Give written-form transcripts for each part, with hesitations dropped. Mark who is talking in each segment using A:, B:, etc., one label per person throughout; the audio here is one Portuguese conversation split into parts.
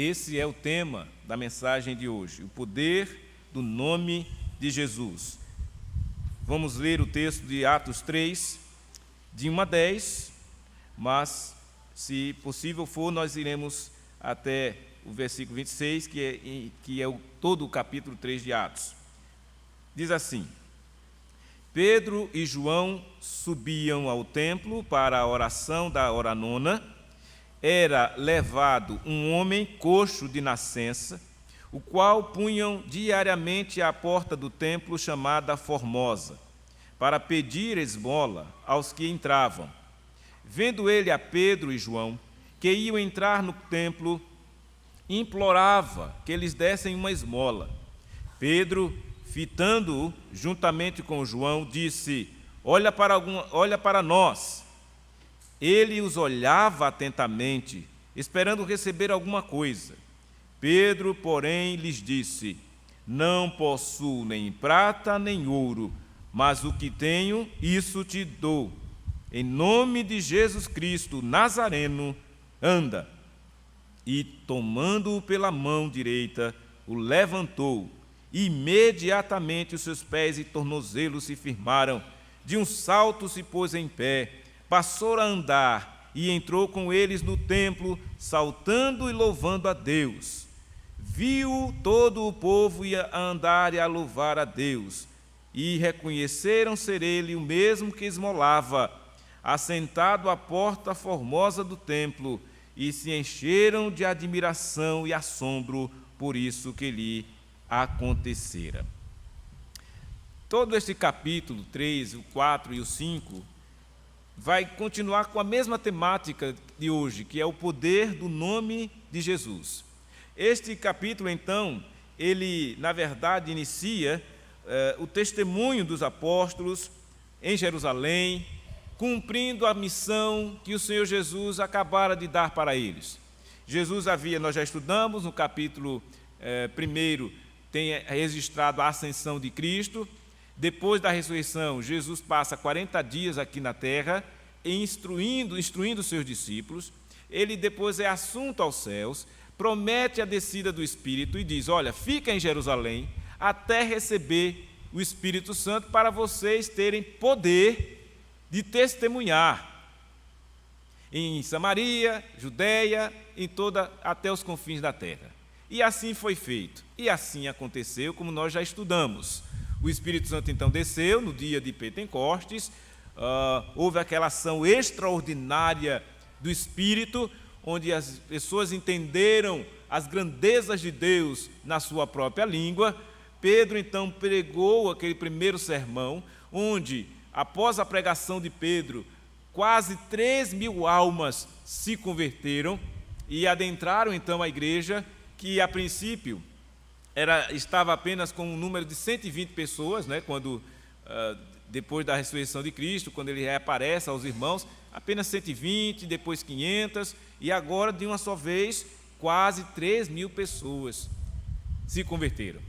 A: Esse é o tema da mensagem de hoje, o poder do nome de Jesus. Vamos ler o texto de Atos 3, de 1 a 10, mas, se possível for, nós iremos até o versículo 26, que é todo o capítulo 3 de Atos. Diz assim: Pedro e João subiam ao templo para a oração da hora nona. Era levado um homem coxo de nascença, o qual punham diariamente à porta do templo chamada Formosa, para pedir esmola aos que entravam. Vendo ele a Pedro e João, que iam entrar no templo, implorava que eles dessem uma esmola. Pedro, fitando-o juntamente com João, disse: Olha para nós. Ele os olhava atentamente, esperando receber alguma coisa. Pedro, porém, lhes disse: Não possuo nem prata nem ouro, mas o que tenho, isso te dou. Em nome de Jesus Cristo, Nazareno, anda. E, tomando-o pela mão direita, o levantou. E imediatamente os seus pés e tornozelos se firmaram. De um salto se pôs em pé, passou a andar e entrou com eles no templo, saltando e louvando a Deus. Viu todo o povo a andar e a louvar a Deus, e reconheceram ser ele o mesmo que esmolava, assentado à porta formosa do templo, e se encheram de admiração e assombro por isso que lhe acontecera. Todo este capítulo 3, o 4 e o 5 vai continuar com a mesma temática de hoje, que é o poder do nome de Jesus. Este capítulo, então, ele, na verdade, inicia o testemunho dos apóstolos em Jerusalém, cumprindo a missão que o Senhor Jesus acabara de dar para eles. Nós já estudamos no capítulo 1, tem registrado a ascensão de Cristo. Depois da ressurreição, Jesus passa 40 dias aqui na terra, instruindo os seus discípulos. Ele depois é assunto aos céus, promete a descida do Espírito e diz: olha, fica em Jerusalém até receber o Espírito Santo para vocês terem poder de testemunhar em Samaria, Judeia, até os confins da terra. E assim foi feito, e assim aconteceu, como nós já estudamos. O Espírito Santo, então, desceu no dia de Pentecostes, houve aquela ação extraordinária do Espírito, onde as pessoas entenderam as grandezas de Deus na sua própria língua. Pedro, então, pregou aquele primeiro sermão, onde, após a pregação de Pedro, quase 3.000 almas se converteram e adentraram, então, a igreja, que, a princípio, estava apenas com um número de 120 pessoas, né, depois da ressurreição de Cristo, quando ele reaparece aos irmãos, apenas 120, depois 500, e agora, de uma só vez, quase 3.000 pessoas se converteram.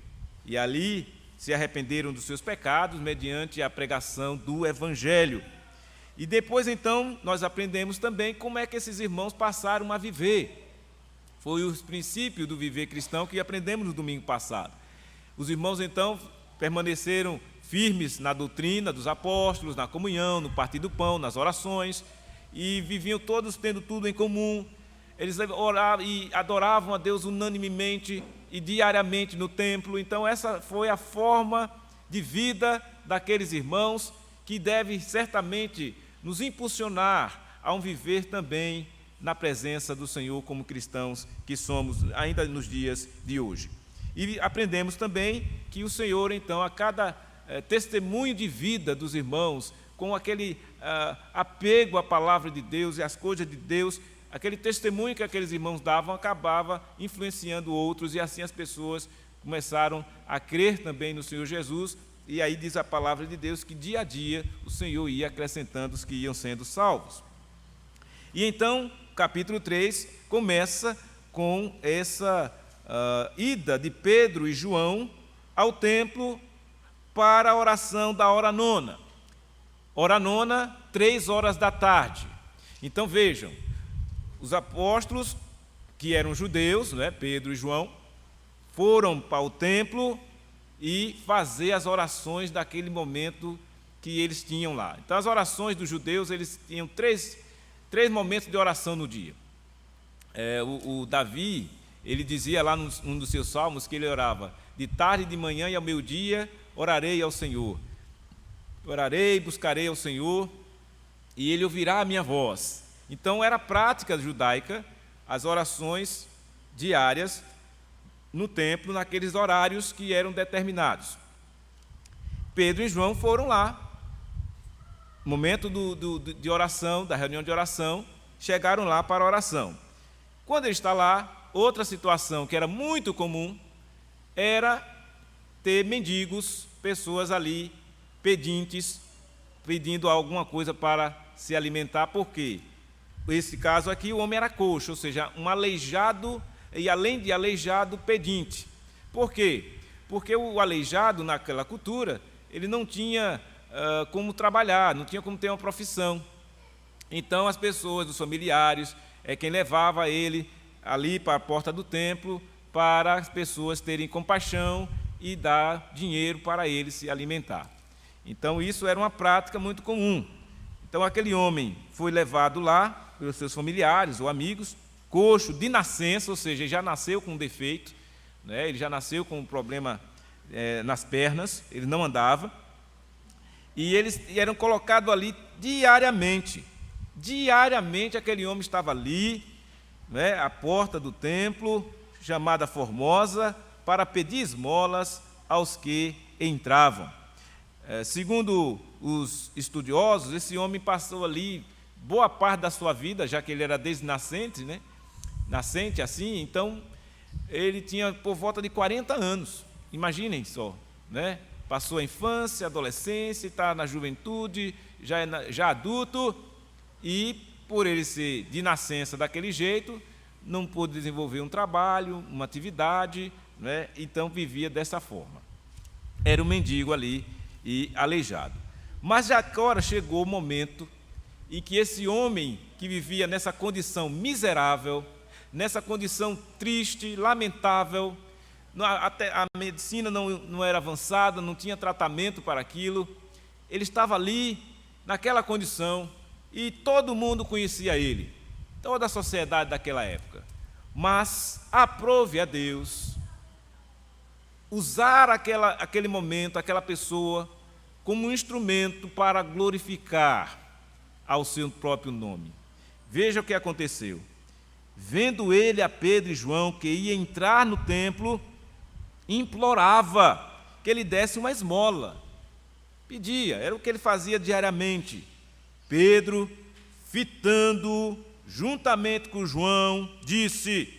A: E ali se arrependeram dos seus pecados mediante a pregação do Evangelho. E depois, então, nós aprendemos também como é que esses irmãos passaram a viver. Foi o princípio do viver cristão que aprendemos no domingo passado. Os irmãos, então, permaneceram firmes na doutrina dos apóstolos, na comunhão, no partir do pão, nas orações, e viviam todos tendo tudo em comum. Eles oravam e adoravam a Deus unanimemente e diariamente no templo. Então, essa foi a forma de vida daqueles irmãos, que deve certamente nos impulsionar a um viver também na presença do Senhor como cristãos que somos ainda nos dias de hoje. E aprendemos também que o Senhor, então, a cada testemunho de vida dos irmãos, com aquele apego à palavra de Deus e às coisas de Deus, aquele testemunho que aqueles irmãos davam acabava influenciando outros, e assim as pessoas começaram a crer também no Senhor Jesus. E aí diz a palavra de Deus que dia a dia o Senhor ia acrescentando os que iam sendo salvos. E então, capítulo 3 começa com essa ida de Pedro e João ao templo para a oração da hora nona. Hora nona, 3 horas da tarde. Então vejam, os apóstolos que eram judeus, né, Pedro e João, foram para o templo e fazer as orações daquele momento que eles tinham lá. Então, as orações dos judeus, eles tinham três momentos de oração no dia. O Davi, ele dizia lá num dos seus salmos que ele orava: de tarde, de manhã e ao meio-dia orarei ao Senhor. Orarei, buscarei ao Senhor, e Ele ouvirá a minha voz. Então, era prática judaica as orações diárias no templo, naqueles horários que eram determinados. Pedro e João foram lá, momento de oração, da reunião de oração, chegaram lá para a oração. Quando ele está lá, outra situação que era muito comum era ter mendigos, pessoas ali pedintes, pedindo alguma coisa para se alimentar. Por quê? Nesse caso aqui, o homem era coxo, ou seja, um aleijado, e além de aleijado, pedinte. Por quê? Porque o aleijado, naquela cultura, ele não tinha como trabalhar, não tinha como ter uma profissão. Então, as pessoas, os familiares, quem levava ele ali para a porta do templo, para as pessoas terem compaixão e dar dinheiro para ele se alimentar. Então, isso era uma prática muito comum. Então, aquele homem foi levado lá pelos seus familiares ou amigos, coxo de nascença, ou seja, ele já nasceu com um defeito, né? Ele já nasceu com um problema nas pernas, ele não andava, e eles eram colocados ali diariamente. Diariamente aquele homem estava ali, né, à porta do templo, chamada Formosa, para pedir esmolas aos que entravam. Segundo os estudiosos, esse homem passou ali boa parte da sua vida, já que ele era desde nascente, né? Nascente assim, então ele tinha por volta de 40 anos, imaginem só, né? Passou a infância, a adolescência, está na juventude, já adulto, e por ele ser de nascença daquele jeito, não pôde desenvolver um trabalho, uma atividade, né? Então vivia dessa forma. Era um mendigo ali e aleijado. Mas já agora chegou o momento em que esse homem que vivia nessa condição miserável, nessa condição triste, lamentável, até a medicina não era avançada, não tinha tratamento para aquilo, ele estava ali, naquela condição, e todo mundo conhecia ele, toda a sociedade daquela época. Mas aprove a Deus usar aquele momento, aquela pessoa, como um instrumento para glorificar ao seu próprio nome. Veja o que aconteceu. Vendo ele a Pedro e João, que ia entrar no templo, implorava que ele desse uma esmola. Pedia, era o que ele fazia diariamente. Pedro, fitando juntamente com João, disse: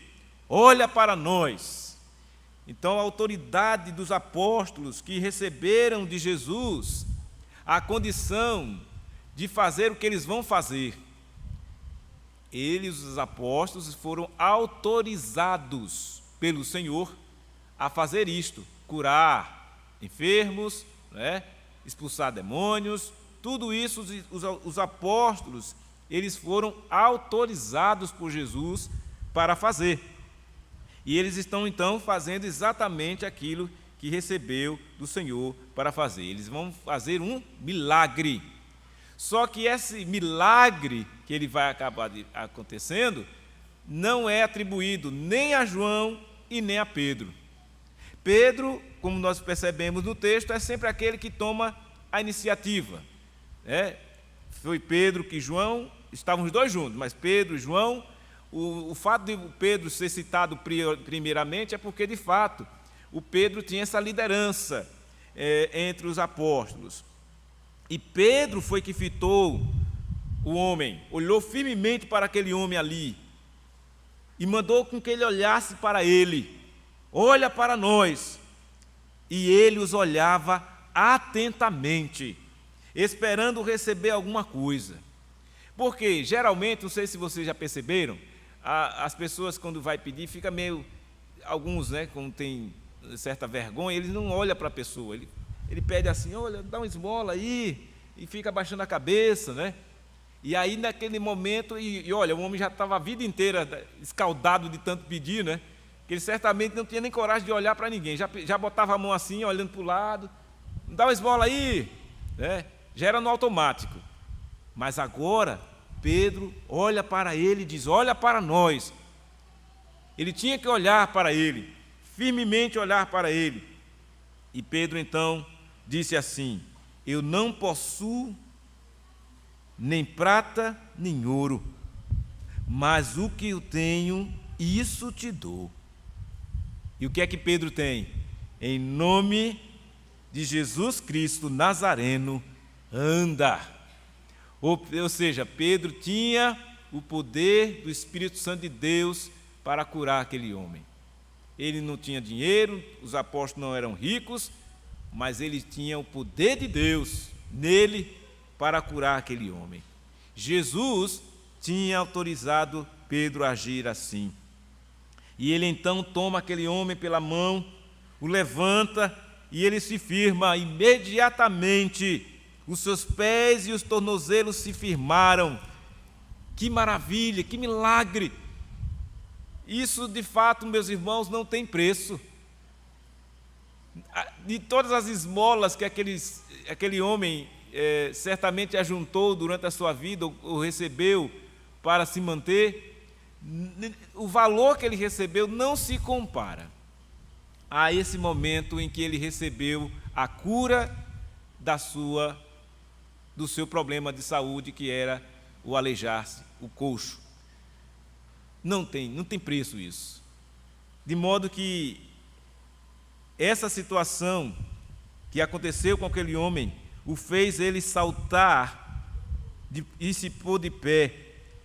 A: olha para nós. Então, a autoridade dos apóstolos que receberam de Jesus a condição de fazer o que eles vão fazer, eles, os apóstolos, foram autorizados pelo Senhor a fazer isto: curar enfermos, né? Expulsar demônios, tudo isso os apóstolos, eles foram autorizados por Jesus para fazer. E eles estão, então, fazendo exatamente aquilo que recebeu do Senhor para fazer. Eles vão fazer um milagre. Só que esse milagre que ele vai acabar acontecendo não é atribuído nem a João e nem a Pedro. Pedro, como nós percebemos no texto, é sempre aquele que toma a iniciativa. Foi Pedro que João, estavam os dois juntos, mas Pedro e João, o fato de Pedro ser citado primeiramente é porque, de fato, o Pedro tinha essa liderança entre os apóstolos. E Pedro foi que fitou o homem, olhou firmemente para aquele homem ali e mandou com que ele olhasse para ele: olha para nós. E ele os olhava atentamente, esperando receber alguma coisa. Porque, geralmente, não sei se vocês já perceberam, as pessoas, quando vai pedir, fica meio... Alguns, né, quando tem certa vergonha, eles não olham para a pessoa. Ele pede assim: olha, dá uma esmola aí, e fica abaixando a cabeça, né? E aí, naquele momento, olha, o homem já estava a vida inteira escaldado de tanto pedir, né? Que ele certamente não tinha nem coragem de olhar para ninguém, já botava a mão assim, olhando para o lado, dá uma esmola aí, né? Já era no automático. Mas agora, Pedro olha para ele e diz: olha para nós. Ele tinha que olhar para ele, firmemente olhar para ele. E Pedro então disse assim: eu não possuo nem prata nem ouro, mas o que eu tenho, isso te dou. E o que é que Pedro tem? Em nome de Jesus Cristo Nazareno, anda. Ou seja, Pedro tinha o poder do Espírito Santo de Deus para curar aquele homem. Ele não tinha dinheiro, os apóstolos não eram ricos, mas ele tinha o poder de Deus nele para curar aquele homem. Jesus tinha autorizado Pedro a agir assim. E ele então toma aquele homem pela mão, o levanta e ele se firma. Imediatamente os seus pés e os tornozelos se firmaram. Que maravilha, que milagre! Isso, de fato, meus irmãos, não tem preço. De todas as esmolas que aquele homem certamente ajuntou durante a sua vida, ou recebeu para se manter, o valor que ele recebeu não se compara a esse momento em que ele recebeu a cura do seu problema de saúde, que era o aleijar-se, o coxo. Não tem preço isso. De modo que essa situação que aconteceu com aquele homem o fez ele saltar e se pôr de pé,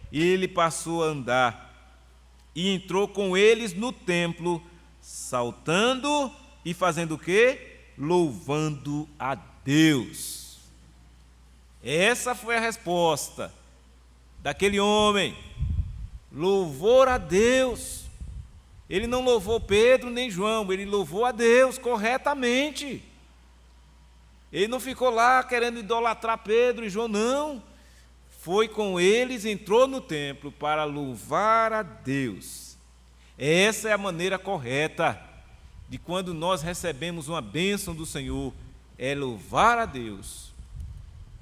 A: e ele passou a andar e entrou com eles no templo, saltando e fazendo o quê? Louvando a Deus. Essa foi a resposta daquele homem. Louvor a Deus. Ele não louvou Pedro nem João, ele louvou a Deus corretamente. Ele não ficou lá querendo idolatrar Pedro e João, não. Foi com eles, entrou no templo para louvar a Deus. Essa é a maneira correta de quando nós recebemos uma bênção do Senhor, é louvar a Deus.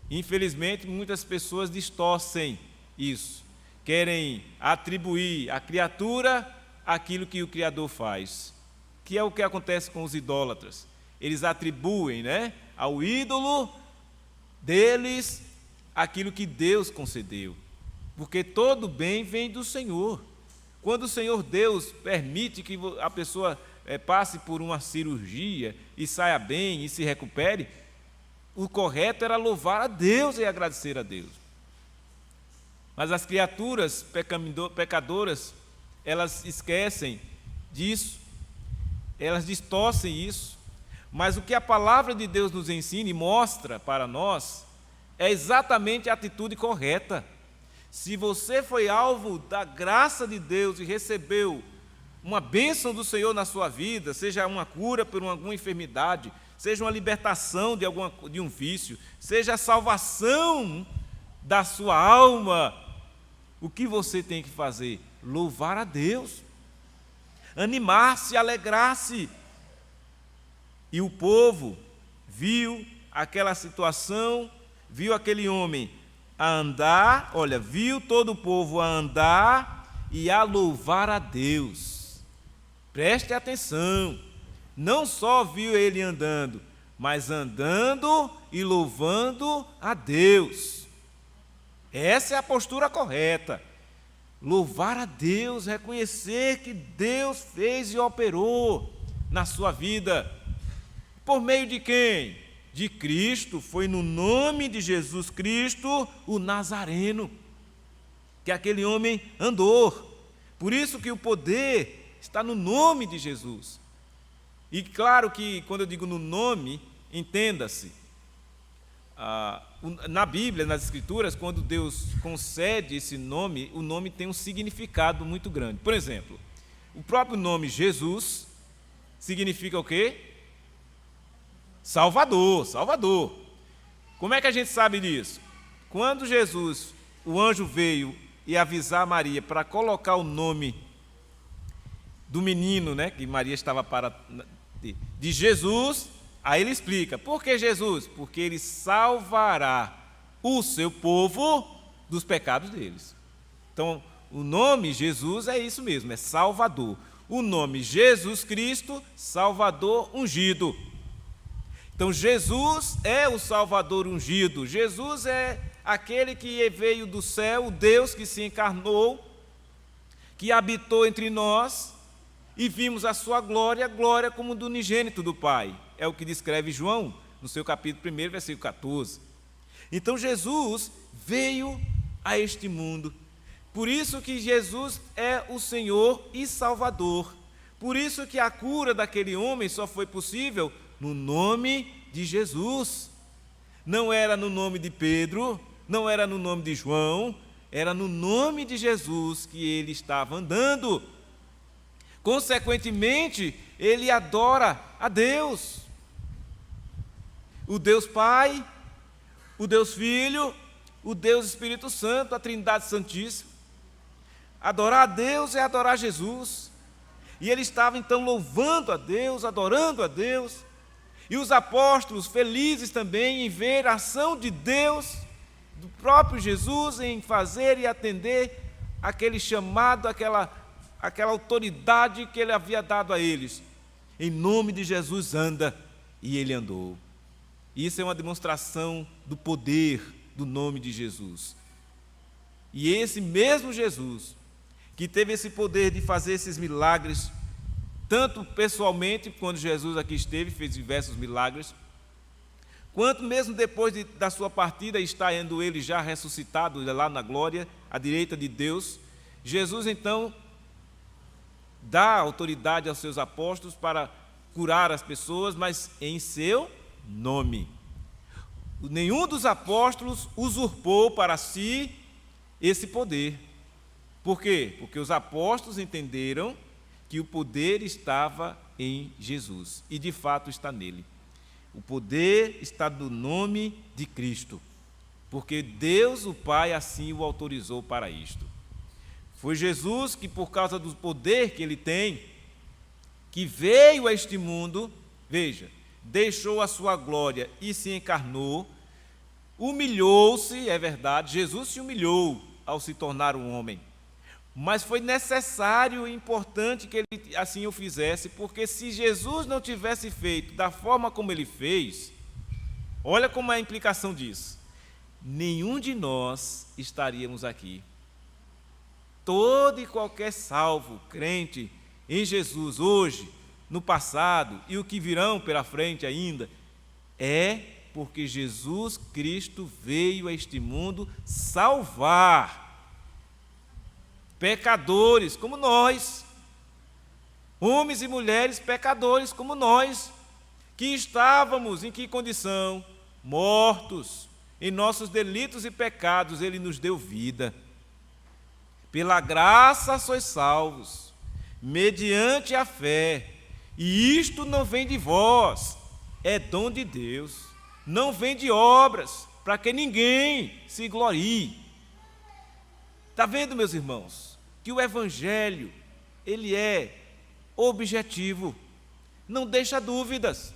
A: Infelizmente, muitas pessoas distorcem isso, querem atribuir à criatura aquilo que o Criador faz, que é o que acontece com os idólatras. Eles atribuem, ao ídolo deles aquilo que Deus concedeu, porque todo bem vem do Senhor. Quando o Senhor Deus permite que a pessoa passe por uma cirurgia e saia bem e se recupere, o correto era louvar a Deus e agradecer a Deus. Mas as criaturas pecadoras, elas esquecem disso, elas distorcem isso. Mas o que a palavra de Deus nos ensina e mostra para nós é exatamente a atitude correta. Se você foi alvo da graça de Deus e recebeu uma bênção do Senhor na sua vida, seja uma cura por alguma enfermidade, seja uma libertação de um vício, seja a salvação da sua alma, o que você tem que fazer? Louvar a Deus, animar-se, alegrar-se. E o povo viu aquela situação, viu aquele homem a andar, viu todo o povo a andar e a louvar a Deus. Preste atenção, não só viu ele andando, mas andando e louvando a Deus. Essa é a postura correta. Louvar a Deus, reconhecer que Deus fez e operou na sua vida. Por meio de quem? De Cristo. Foi no nome de Jesus Cristo, o Nazareno, que aquele homem andou. Por isso que o poder está no nome de Jesus. E claro que quando eu digo no nome, entenda-se, na Bíblia, nas Escrituras, quando Deus concede esse nome, o nome tem um significado muito grande. Por exemplo, o próprio nome Jesus significa o quê? Salvador, Salvador. Como é que a gente sabe disso? Quando Jesus o anjo veio e avisar Maria para colocar o nome do menino, né, que Maria estava para de Jesus, aí ele explica, por que Jesus? Porque ele salvará o seu povo dos pecados deles. Então, o nome Jesus é isso mesmo, é Salvador. O nome Jesus Cristo, Salvador ungido. Então, Jesus é o Salvador ungido. Jesus é aquele que veio do céu, o Deus que se encarnou, que habitou entre nós, e vimos a sua glória, glória como do unigênito do Pai. É o que descreve João, no seu capítulo 1, versículo 14. Então, Jesus veio a este mundo. Por isso que Jesus é o Senhor e Salvador. Por isso que a cura daquele homem só foi possível no nome de Jesus. Não era no nome de Pedro, não era no nome de João, era no nome de Jesus que ele estava andando. Consequentemente, ele adora a Deus. O Deus Pai, o Deus Filho, o Deus Espírito Santo, a Trindade Santíssima. Adorar a Deus é adorar Jesus. E ele estava então louvando a Deus, adorando a Deus. E os apóstolos felizes também em ver a ação de Deus, do próprio Jesus, em fazer e atender aquele chamado, aquela autoridade que ele havia dado a eles. Em nome de Jesus anda, e ele andou. Isso é uma demonstração do poder do nome de Jesus. E esse mesmo Jesus, que teve esse poder de fazer esses milagres, tanto pessoalmente, quando Jesus aqui esteve, fez diversos milagres, quanto mesmo depois da sua partida, está indo ele já ressuscitado lá na glória, à direita de Deus, Jesus então dá autoridade aos seus apóstolos para curar as pessoas, mas em seu nome. Nenhum dos apóstolos usurpou para si esse poder. Por quê? Porque os apóstolos entenderam que o poder estava em Jesus, e de fato está nele. O poder está no nome de Cristo, porque Deus, o Pai, assim o autorizou para isto. Foi Jesus que, por causa do poder que ele tem, que veio a este mundo, veja, deixou a sua glória e se encarnou, humilhou-se, é verdade, Jesus se humilhou ao se tornar um homem. Mas foi necessário e importante que ele assim o fizesse, porque se Jesus não tivesse feito da forma como ele fez, olha como é a implicação disso, nenhum de nós estaríamos aqui. Todo e qualquer salvo, crente em Jesus hoje, no passado e o que virão pela frente ainda, é porque Jesus Cristo veio a este mundo salvar pecadores como nós, homens e mulheres pecadores como nós, que estávamos em que condição? Mortos em nossos delitos e pecados, ele nos deu vida. Pela graça sois salvos, mediante a fé, e isto não vem de vós, é dom de Deus, não vem de obras, para que ninguém se glorie. Está vendo, meus irmãos, que o Evangelho, ele é objetivo, não deixa dúvidas.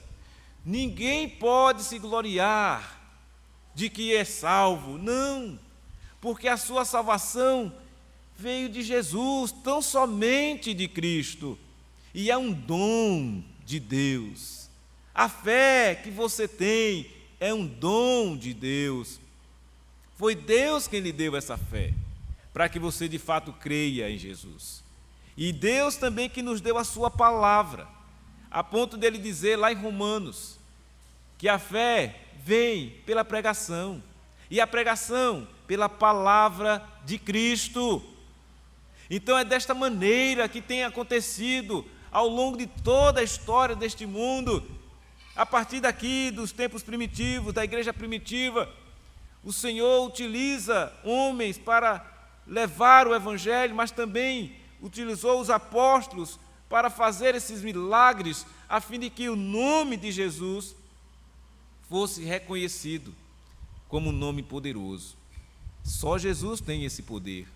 A: Ninguém pode se gloriar de que é salvo, não, porque a sua salvação veio de Jesus, tão somente de Cristo, e é um dom de Deus. A fé que você tem é um dom de Deus. Foi Deus quem lhe deu essa fé, para que você de fato creia em Jesus. E Deus também que nos deu a sua palavra, a ponto dele dizer lá em Romanos, que a fé vem pela pregação, e a pregação pela palavra de Cristo. Então é desta maneira que tem acontecido ao longo de toda a história deste mundo, a partir daqui dos tempos primitivos, da igreja primitiva, o Senhor utiliza homens para levar o Evangelho, mas também utilizou os apóstolos para fazer esses milagres, a fim de que o nome de Jesus fosse reconhecido como um nome poderoso. Só Jesus tem esse poder.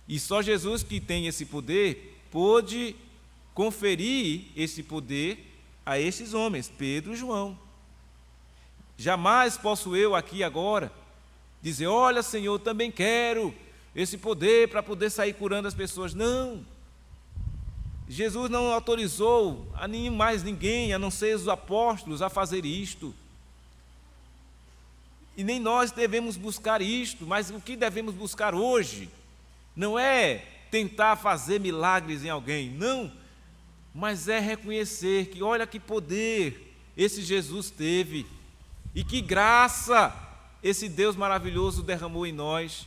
A: E só Jesus que tem esse poder pôde conferir esse poder a esses homens, Pedro e João. Jamais posso eu aqui agora dizer: olha, Senhor, eu também quero esse poder para poder sair curando as pessoas. Não. Jesus não autorizou a mais ninguém, a não ser os apóstolos, a fazer isto. E nem nós devemos buscar isto, mas o que devemos buscar hoje não é tentar fazer milagres em alguém, não, mas é reconhecer que olha que poder esse Jesus teve e que graça esse Deus maravilhoso derramou em nós,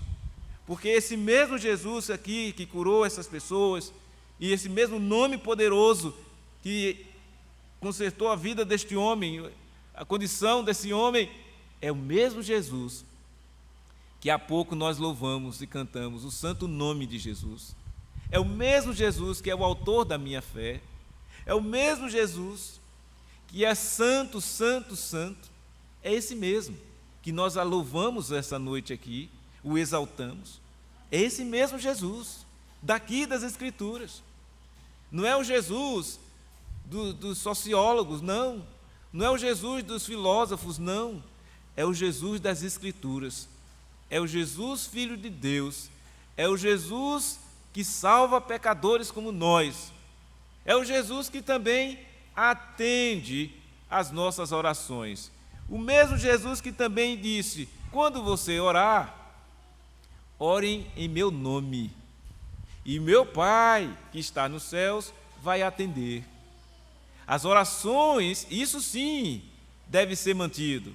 A: porque esse mesmo Jesus aqui que curou essas pessoas, e esse mesmo nome poderoso que consertou a vida deste homem, a condição desse homem, é o mesmo Jesus que há pouco nós louvamos e cantamos o santo nome de Jesus. É o mesmo Jesus que é o autor da minha fé. É o mesmo Jesus que é santo, santo, santo. É esse mesmo que nós a louvamos essa noite aqui, o exaltamos. É esse mesmo Jesus daqui das Escrituras. Não é o Jesus dos sociólogos, não. Não é o Jesus dos filósofos, não. É o Jesus das Escrituras. É o Jesus, Filho de Deus. É o Jesus que salva pecadores como nós. É o Jesus que também atende às nossas orações. O mesmo Jesus que também disse: quando você orar, orem em meu nome. E meu Pai, que está nos céus, vai atender. As orações, isso sim, deve ser mantido.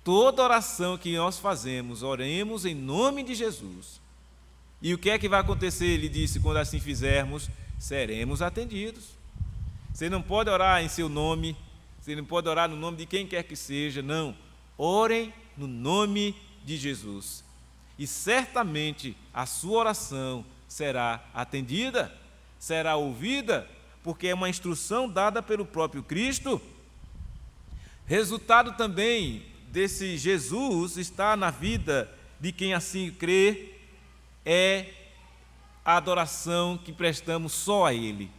A: Toda oração que nós fazemos, oremos em nome de Jesus. E o que é que vai acontecer? Ele disse: quando assim fizermos, seremos atendidos. Você não pode orar em seu nome, você não pode orar no nome de quem quer que seja, não. Orem no nome de Jesus. E certamente a sua oração será atendida, será ouvida, porque é uma instrução dada pelo próprio Cristo. Resultado também desse Jesus está na vida de quem assim crê, é a adoração que prestamos só a Ele.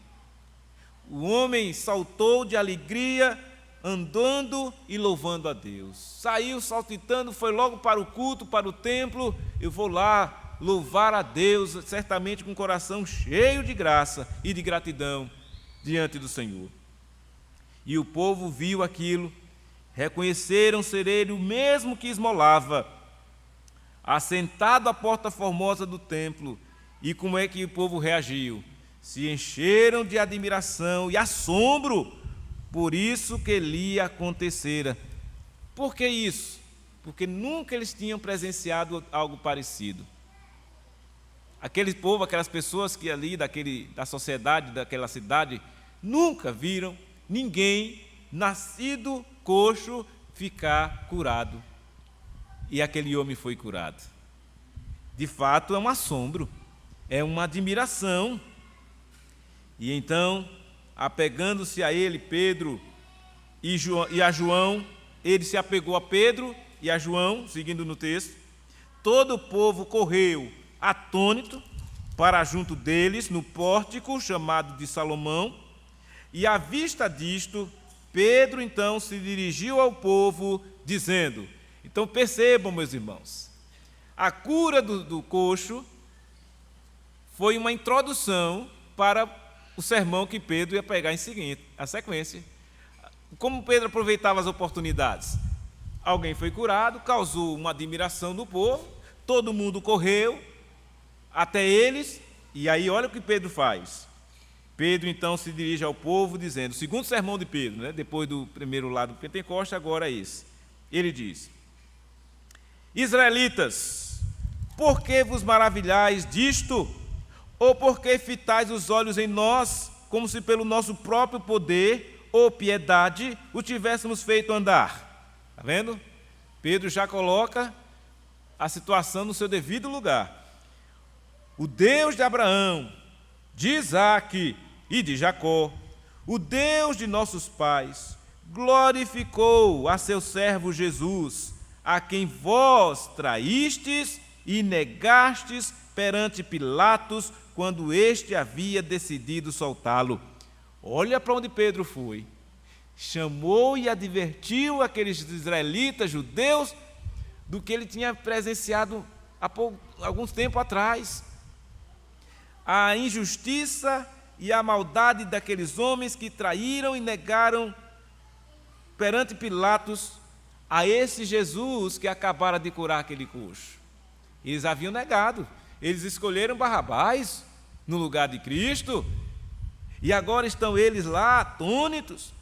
A: O homem saltou de alegria, andando e louvando a Deus. Saiu saltitando, foi logo para o culto, para o templo. Eu vou lá louvar a Deus, certamente com o coração cheio de graça e de gratidão diante do Senhor. E o povo viu aquilo, reconheceram ser ele o mesmo que esmolava, assentado à porta formosa do templo. E como é que o povo reagiu? Se encheram de admiração e assombro por isso que lhe acontecera. Por que isso? Porque nunca eles tinham presenciado algo parecido. Aquele povo, aquelas pessoas que ali da sociedade, daquela cidade, nunca viram ninguém nascido coxo ficar curado. E aquele homem foi curado. De fato, é um assombro, é uma admiração. E então, apegando-se a ele, Pedro e a João, ele se apegou a Pedro e a João, seguindo no texto. Todo o povo correu atônito para junto deles, no pórtico chamado de Salomão, e à vista disto, Pedro então se dirigiu ao povo, dizendo... Então percebam, meus irmãos, a cura do coxo foi uma introdução para o sermão que Pedro ia pegar em seguinte, a sequência. Como Pedro aproveitava as oportunidades? Alguém foi curado, causou uma admiração no povo, todo mundo correu até eles, e aí olha o que Pedro faz. Pedro então se dirige ao povo dizendo, o segundo sermão de Pedro, né, depois do primeiro lado do Pentecoste, agora é esse. Ele diz: Israelitas, por que vos maravilhais disto? Ou por que fitais os olhos em nós, como se pelo nosso próprio poder ou piedade o tivéssemos feito andar? Está vendo? Pedro já coloca a situação no seu devido lugar. O Deus de Abraão, de Isaque e de Jacó, o Deus de nossos pais, glorificou a seu servo Jesus, a quem vós traístes e negastes perante Pilatos, quando este havia decidido soltá-lo. Olha para onde Pedro foi. Chamou e advertiu aqueles israelitas, judeus, do que ele tinha presenciado há alguns tempos atrás. A injustiça e a maldade daqueles homens que traíram e negaram perante Pilatos a esse Jesus que acabara de curar aquele coxo. Eles haviam negado, eles escolheram Barrabás no lugar de Cristo, e agora estão eles lá atônitos.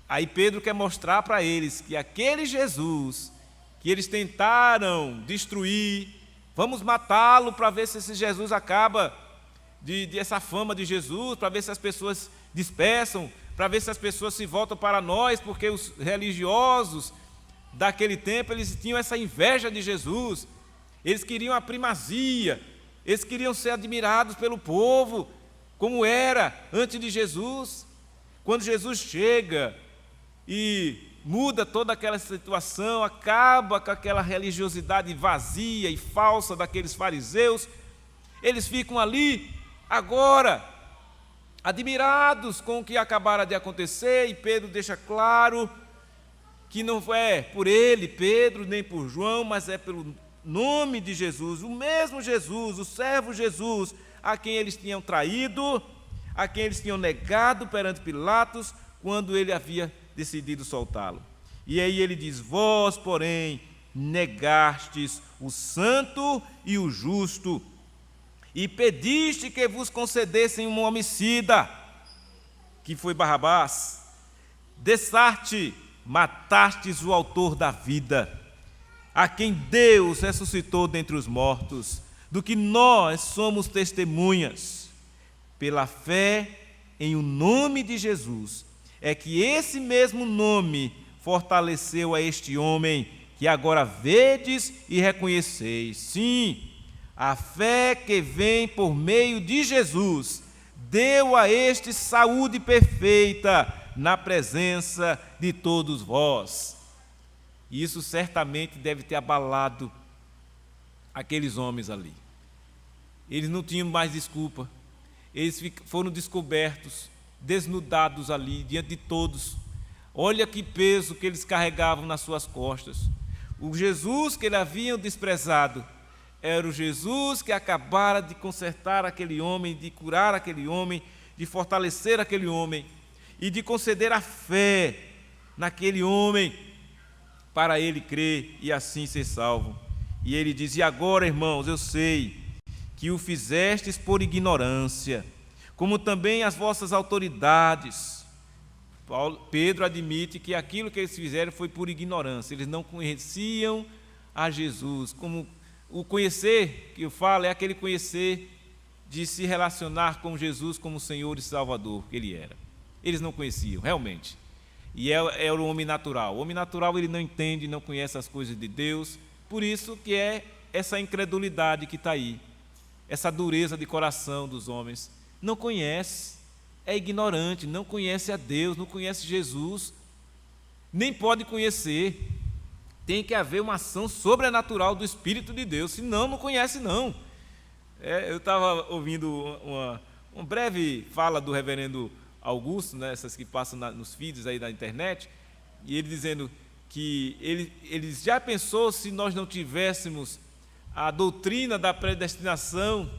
A: Aí Pedro quer mostrar para eles que aquele Jesus que eles tentaram destruir, vamos matá-lo para ver se esse Jesus acaba de essa fama de Jesus, para ver se as pessoas dispersam, para ver se as pessoas se voltam para nós, porque os religiosos daquele tempo, eles tinham essa inveja de Jesus, eles queriam a primazia, eles queriam ser admirados pelo povo, como era antes de Jesus. Quando Jesus chega e muda toda aquela situação, acaba com aquela religiosidade vazia e falsa daqueles fariseus, eles ficam ali, agora, admirados com o que acabara de acontecer, e Pedro deixa claro que não é por ele, Pedro, nem por João, mas é pelo nome de Jesus, o mesmo Jesus, o servo Jesus, a quem eles tinham traído, a quem eles tinham negado perante Pilatos, quando ele havia decidido soltá-lo. E aí ele diz: vós, porém, negastes o santo e o justo, e pediste que vos concedessem um homicida, que foi Barrabás. Dessarte, matastes o autor da vida, a quem Deus ressuscitou dentre os mortos, do que nós somos testemunhas. Pela fé em o nome de Jesus, é que esse mesmo nome fortaleceu a este homem, que agora vedes e reconheceis. Sim, a fé que vem por meio de Jesus deu a este saúde perfeita na presença de todos vós. E isso certamente deve ter abalado aqueles homens ali. Eles não tinham mais desculpa. Eles foram descobertos, desnudados ali, diante de todos. Olha que peso que eles carregavam nas suas costas. O Jesus que eles haviam desprezado era o Jesus que acabara de consertar aquele homem, de curar aquele homem, de fortalecer aquele homem e de conceder a fé naquele homem para ele crer e assim ser salvo. E ele diz: e agora, irmãos, eu sei que o fizestes por ignorância, como também as vossas autoridades. Pedro admite que aquilo que eles fizeram foi por ignorância, eles não conheciam a Jesus. Como o conhecer que eu falo é aquele conhecer de se relacionar com Jesus como Senhor e Salvador que ele era. Eles não conheciam, realmente. E é o homem natural. O homem natural, ele não entende, não conhece as coisas de Deus, por isso que é essa incredulidade que está aí, essa dureza de coração dos homens. Não conhece, é ignorante, não conhece a Deus, não conhece Jesus, nem pode conhecer. Tem que haver uma ação sobrenatural do Espírito de Deus, senão não conhece não. Eu estava ouvindo uma breve fala do reverendo Augusto, né, essas que passam nos feeds aí da internet, e ele dizendo que ele já pensou se nós não tivéssemos a doutrina da predestinação,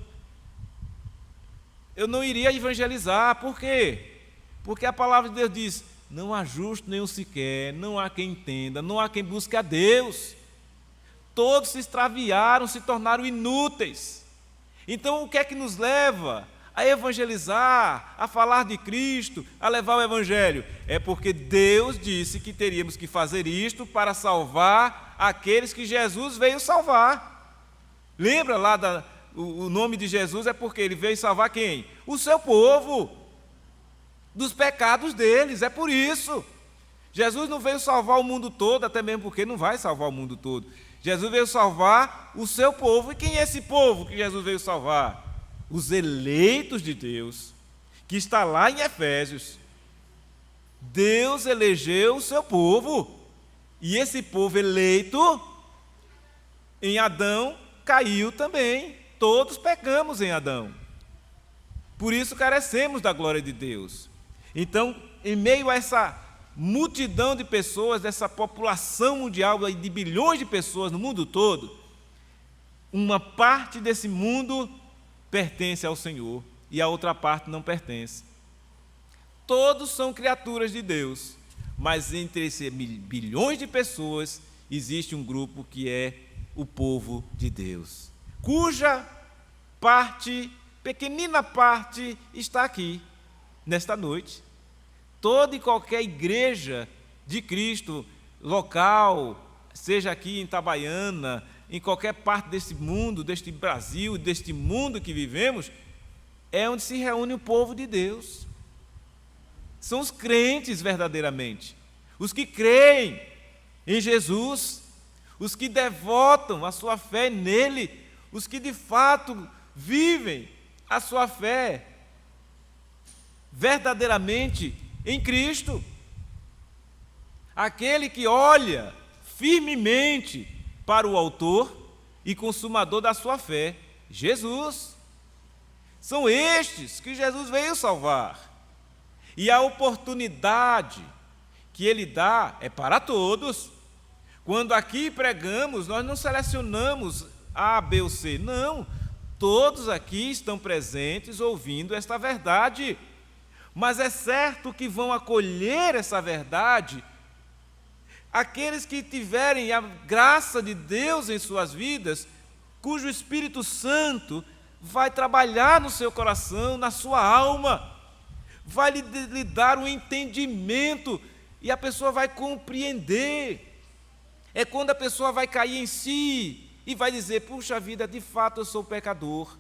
A: eu não iria evangelizar. Por quê? Porque a palavra de Deus diz: não há justo nenhum sequer, não há quem entenda, não há quem busque a Deus. Todos se extraviaram, se tornaram inúteis. Então o que é que nos leva a evangelizar, a falar de Cristo, a levar o Evangelho? É porque Deus disse que teríamos que fazer isto para salvar aqueles que Jesus veio salvar. Lembra lá o nome de Jesus é porque ele veio salvar quem? O seu povo, dos pecados deles, é por isso. Jesus não veio salvar o mundo todo, até mesmo porque não vai salvar o mundo todo. Jesus veio salvar o seu povo. E quem é esse povo que Jesus veio salvar? Os eleitos de Deus, que está lá em Efésios. Deus elegeu o seu povo, e esse povo eleito em Adão caiu também. Todos pecamos em Adão. Por isso carecemos da glória de Deus. Então, em meio a essa multidão de pessoas, dessa população mundial de bilhões de pessoas no mundo todo, uma parte desse mundo pertence ao Senhor e a outra parte não pertence. Todos são criaturas de Deus, mas entre esses bilhões de pessoas existe um grupo que é o povo de Deus, cuja parte, pequenina parte, está aqui, nesta noite. Toda e qualquer igreja de Cristo, local, seja aqui em Itabaiana, em qualquer parte desse mundo, deste Brasil, deste mundo que vivemos, é onde se reúne o povo de Deus. São os crentes verdadeiramente, os que creem em Jesus, os que devotam a sua fé nele, os que de fato vivem a sua fé verdadeiramente em Cristo. Aquele que olha firmemente para o autor e consumador da sua fé, Jesus. São estes que Jesus veio salvar. E a oportunidade que ele dá é para todos. Quando aqui pregamos, nós não selecionamos A, B ou C. Não, todos aqui estão presentes ouvindo esta verdade. Mas é certo que vão acolher essa verdade aqueles que tiverem a graça de Deus em suas vidas, cujo Espírito Santo vai trabalhar no seu coração, na sua alma, vai lhe dar um entendimento e a pessoa vai compreender. É quando a pessoa vai cair em si e vai dizer: puxa vida, de fato eu sou pecador,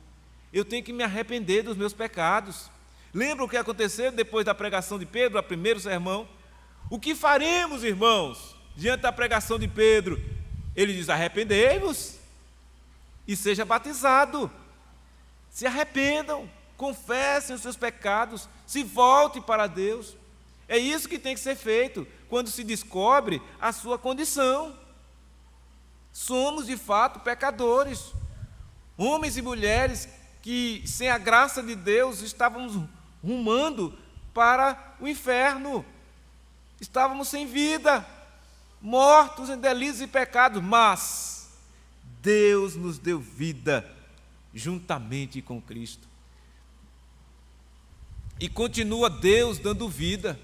A: eu tenho que me arrepender dos meus pecados. Lembra o que aconteceu depois da pregação de Pedro, o primeiro sermão? O que faremos, irmãos, diante da pregação de Pedro? Ele diz: arrependei-vos e seja batizado. Se arrependam, confessem os seus pecados, se voltem para Deus. É isso que tem que ser feito quando se descobre a sua condição. Somos de fato pecadores, homens e mulheres que, sem a graça de Deus, estávamos rumando para o inferno, estávamos sem vida, mortos em delitos e pecados, mas Deus nos deu vida juntamente com Cristo. E continua Deus dando vida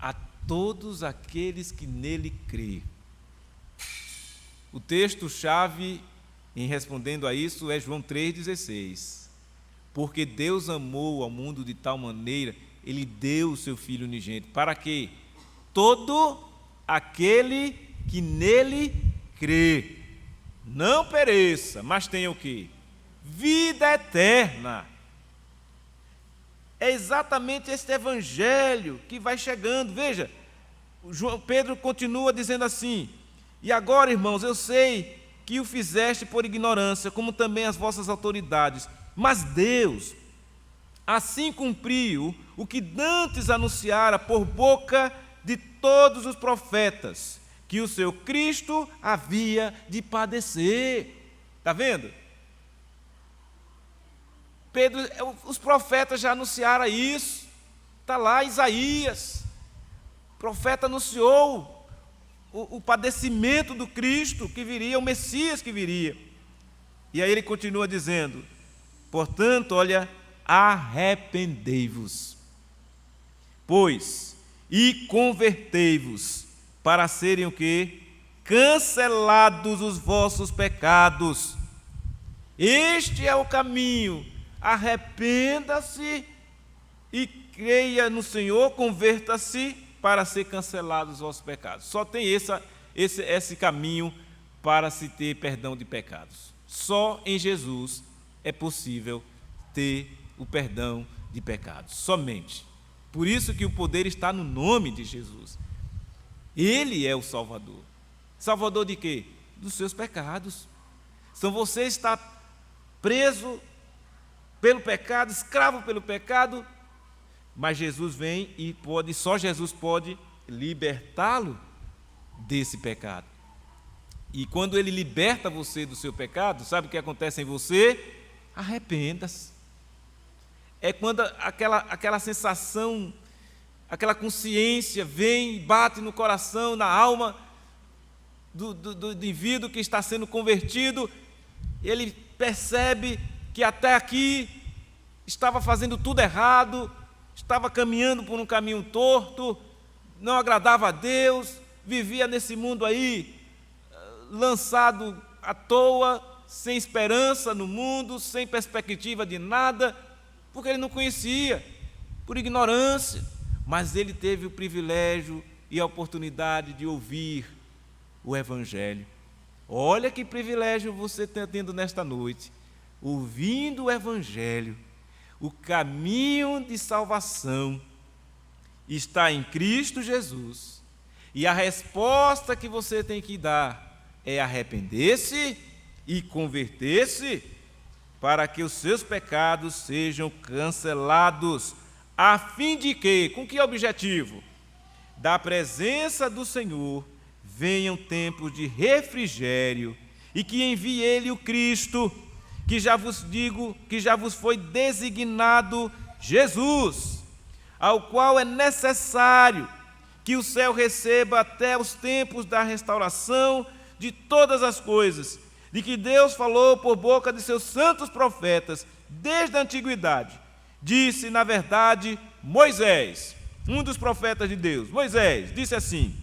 A: a todos aqueles que nele crêem. O texto-chave em respondendo a isso é João 3,16. Porque Deus amou ao mundo de tal maneira, ele deu o seu Filho unigênito, para que todo aquele que nele crê não pereça, mas tenha o quê? Vida eterna. É exatamente este evangelho que vai chegando. Veja, Pedro continua dizendo assim: e agora, irmãos, eu sei que o fizeste por ignorância, como também as vossas autoridades, mas Deus assim cumpriu o que dantes anunciara por boca de todos os profetas, que o seu Cristo havia de padecer. Está vendo? Pedro, os profetas já anunciaram isso. Está lá Isaías. O profeta anunciou o padecimento do Cristo que viria, o Messias que viria. E aí ele continua dizendo: portanto, olha, arrependei-vos, pois, e convertei-vos, para serem o quê? Cancelados os vossos pecados. Este é o caminho. Arrependa-se e creia no Senhor, converta-se para ser cancelados os vossos pecados. Só tem esse caminho para se ter perdão de pecados. Só em Jesus é possível ter o perdão de pecados, somente. Por isso que o poder está no nome de Jesus. Ele é o Salvador. Salvador de quê? Dos seus pecados. Então você está preso pelo pecado, escravo pelo pecado, mas Jesus vem e só Jesus pode libertá-lo desse pecado. E quando Ele liberta você do seu pecado, sabe o que acontece em você? Arrependa-se. É quando aquela sensação, aquela consciência vem e bate no coração, na alma do indivíduo que está sendo convertido. Ele percebe que até aqui estava fazendo tudo errado, estava caminhando por um caminho torto, não agradava a Deus, vivia nesse mundo aí, lançado à toa, sem esperança no mundo, sem perspectiva de nada, porque ele não conhecia, por ignorância. Mas ele teve o privilégio e a oportunidade de ouvir o Evangelho. Olha que privilégio você está tendo nesta noite, ouvindo o Evangelho. O caminho de salvação está em Cristo Jesus. E a resposta que você tem que dar é arrepender-se e converter-se para que os seus pecados sejam cancelados, a fim de que, com que objetivo? Da presença do Senhor venham tempos de refrigério e que envie Ele o Cristo, que já vos digo, que já vos foi designado Jesus, ao qual é necessário que o céu receba até os tempos da restauração de todas as coisas, de que Deus falou por boca de seus santos profetas desde a antiguidade. Disse, na verdade, Moisés, um dos profetas de Deus. Moisés disse assim: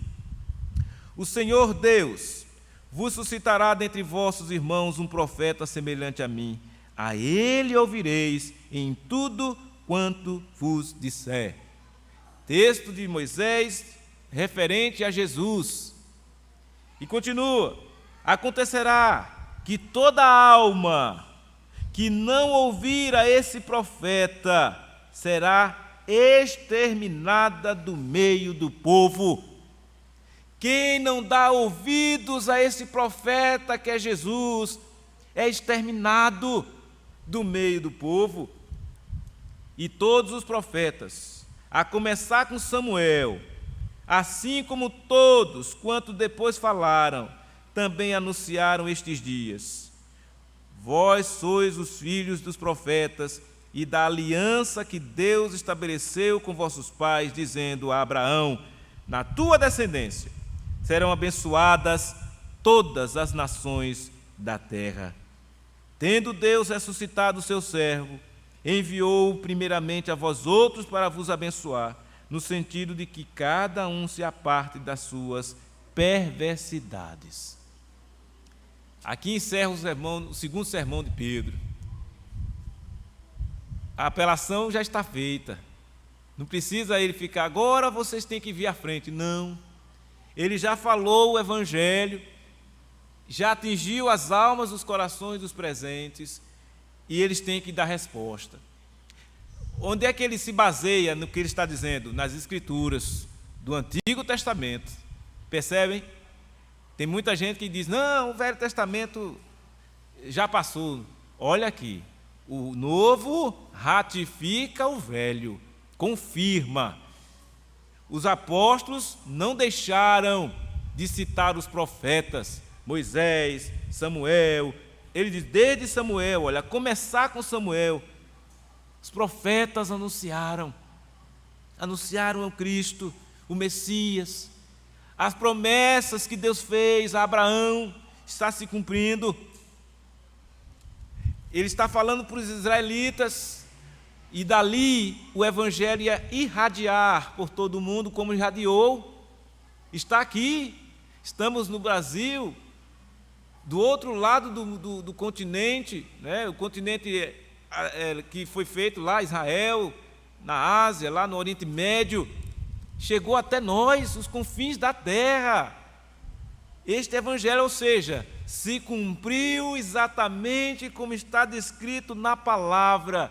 A: o Senhor Deus vos suscitará dentre vossos irmãos um profeta semelhante a mim. A ele ouvireis em tudo quanto vos disser. Texto de Moisés referente a Jesus. E continua: acontecerá que toda alma que não ouvir a esse profeta será exterminada do meio do povo. Quem não dá ouvidos a esse profeta que é Jesus, é exterminado do meio do povo. E todos os profetas, a começar com Samuel, assim como todos quanto depois falaram, também anunciaram estes dias. Vós sois os filhos dos profetas e da aliança que Deus estabeleceu com vossos pais, dizendo a Abraão: na tua descendência serão abençoadas todas as nações da terra. Tendo Deus ressuscitado o seu servo, enviou-o primeiramente a vós outros para vos abençoar, no sentido de que cada um se aparte das suas perversidades. Aqui encerra o segundo sermão de Pedro. A apelação já está feita. Não precisa ele ficar, agora vocês têm que vir à frente. Não. Ele já falou o Evangelho, já atingiu as almas, os corações dos presentes, e eles têm que dar resposta. Onde é que ele se baseia no que ele está dizendo? Nas Escrituras do Antigo Testamento. Percebem? Tem muita gente que diz, não, o Velho Testamento já passou. Olha aqui, o Novo ratifica o Velho, confirma. Os apóstolos não deixaram de citar os profetas, Moisés, Samuel. Ele diz, desde Samuel, olha, começar com Samuel, os profetas anunciaram o Cristo, o Messias. As promessas que Deus fez a Abraão está se cumprindo. Ele está falando para os israelitas, e dali o Evangelho ia irradiar por todo o mundo, como irradiou. Está aqui, estamos no Brasil, do outro lado do continente, né? O continente que foi feito lá, Israel, na Ásia, lá no Oriente Médio, chegou até nós, os confins da terra. Este Evangelho, ou seja, se cumpriu exatamente como está descrito na palavra.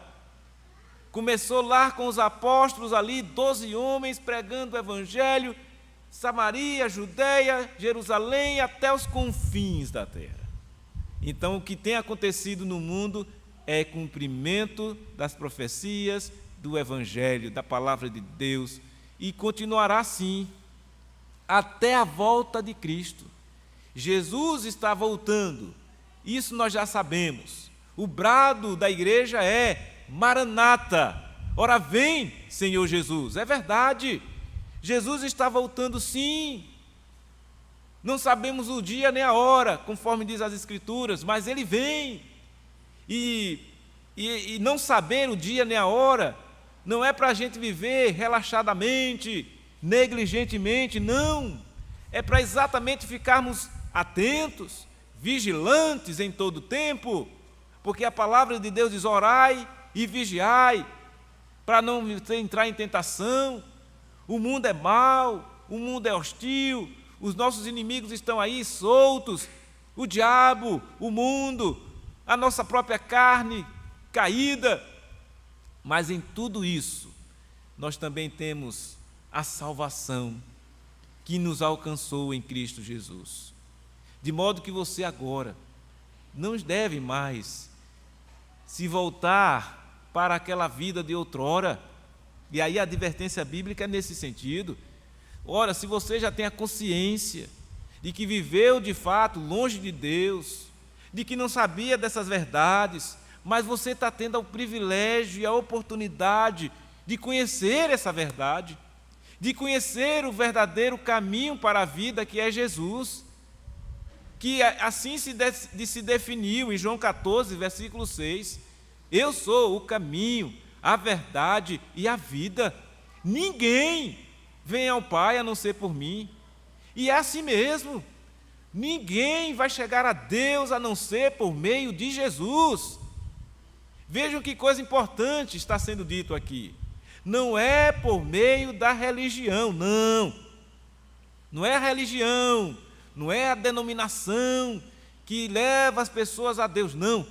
A: Começou lá com os apóstolos ali, 12 homens pregando o Evangelho, Samaria, Judeia, Jerusalém, até os confins da terra. Então, o que tem acontecido no mundo é cumprimento das profecias do Evangelho, da palavra de Deus, e continuará assim, até a volta de Cristo. Jesus está voltando, isso nós já sabemos. O brado da igreja é: Maranata, ora vem, Senhor Jesus. É verdade, Jesus está voltando sim. Não sabemos o dia nem a hora, conforme diz as Escrituras, mas Ele vem. E não saber o dia nem a hora não é para a gente viver relaxadamente, negligentemente, não. É para exatamente ficarmos atentos, vigilantes em todo o tempo, porque a palavra de Deus diz: orai e vigiai, para não entrar em tentação. O mundo é mau, o mundo é hostil, os nossos inimigos estão aí soltos, o diabo, o mundo, a nossa própria carne caída. Mas em tudo isso, nós também temos a salvação que nos alcançou em Cristo Jesus. De modo que você agora não deve mais se voltar para aquela vida de outrora. E aí a advertência bíblica é nesse sentido. Ora, se você já tem a consciência de que viveu de fato longe de Deus, de que não sabia dessas verdades, mas você está tendo o privilégio e a oportunidade de conhecer essa verdade, de conhecer o verdadeiro caminho para a vida, que é Jesus, que assim se definiu em João 14, versículo 6, eu sou o caminho, a verdade e a vida, ninguém vem ao Pai a não ser por mim. E é assim mesmo, ninguém vai chegar a Deus a não ser por meio de Jesus. Vejam que coisa importante está sendo dito aqui. Não é por meio da religião, não é a religião, não é a denominação que leva as pessoas a Deus, não.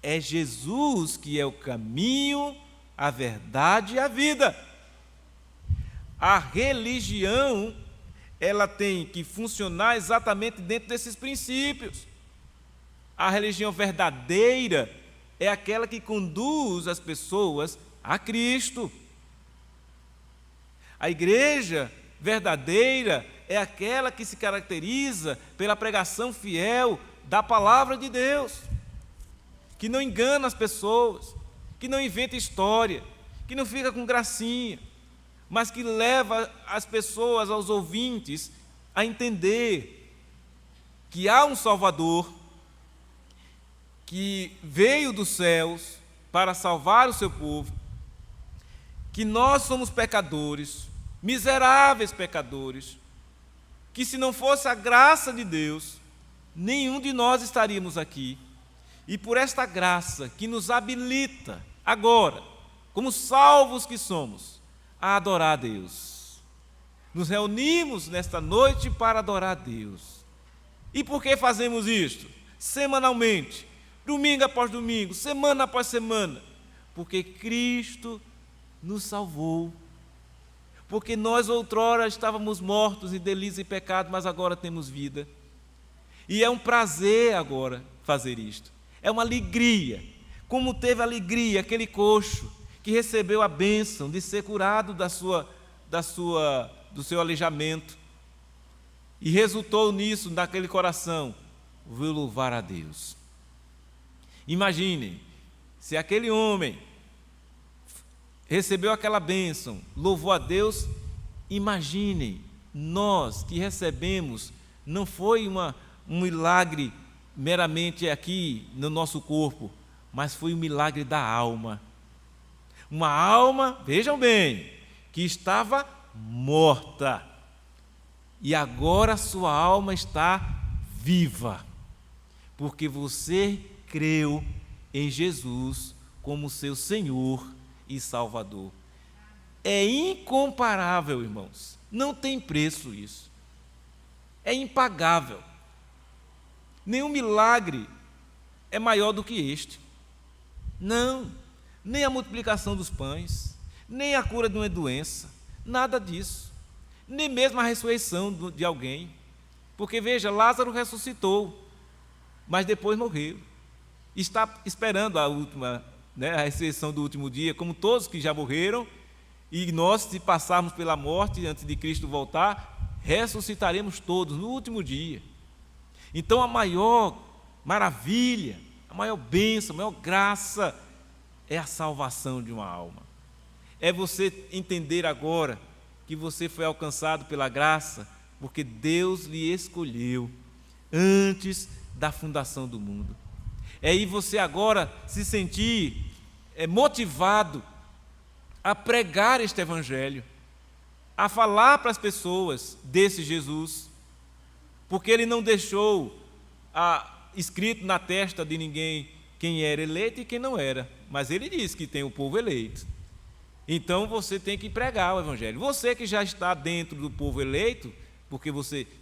A: É Jesus que é o caminho, a verdade e a vida. A religião, ela tem que funcionar exatamente dentro desses princípios. A religião verdadeira é aquela que conduz as pessoas a Cristo. A igreja verdadeira é aquela que se caracteriza pela pregação fiel da palavra de Deus, que não engana as pessoas, que não inventa história, que não fica com gracinha, mas que leva as pessoas, aos ouvintes, a entender que há um Salvador, que veio dos céus para salvar o seu povo, que nós somos pecadores, miseráveis pecadores, que se não fosse a graça de Deus, nenhum de nós estaríamos aqui. E por esta graça que nos habilita agora, como salvos que somos, a adorar a Deus. Nos reunimos nesta noite para adorar a Deus. E por que fazemos isto? Semanalmente, domingo após domingo, semana após semana. Porque Cristo nos salvou. Porque nós outrora estávamos mortos em delitos e pecado, mas agora temos vida. E é um prazer agora fazer isto. É uma alegria. Como teve alegria aquele coxo que recebeu a bênção de ser curado do seu aleijamento. E resultou nisso, naquele coração: vou louvar a Deus. Imaginem, se aquele homem recebeu aquela bênção, louvou a Deus, imaginem, nós que recebemos, não foi um milagre meramente aqui no nosso corpo, mas foi um milagre da alma. Uma alma, vejam bem, que estava morta, e agora sua alma está viva, porque você creu em Jesus como seu Senhor e Salvador. É incomparável, irmãos, não tem preço isso, é impagável. Nenhum milagre é maior do que este. Não, nem a multiplicação dos pães, nem a cura de uma doença, nada disso, nem mesmo a ressurreição de alguém, porque veja, Lázaro ressuscitou, mas depois morreu, está esperando a ressurreição do último dia, como todos que já morreram, e nós, se passarmos pela morte antes de Cristo voltar, ressuscitaremos todos no último dia. Então a maior maravilha, a maior bênção, a maior graça é a salvação de uma alma. É você entender agora que você foi alcançado pela graça, porque Deus lhe escolheu antes da fundação do mundo. É aí você agora se sentir motivado a pregar este evangelho, a falar para as pessoas desse Jesus, porque ele não deixou escrito na testa de ninguém quem era eleito e quem não era, mas ele disse que tem o povo eleito. Então você tem que pregar o evangelho. Você que já está dentro do povo eleito, porque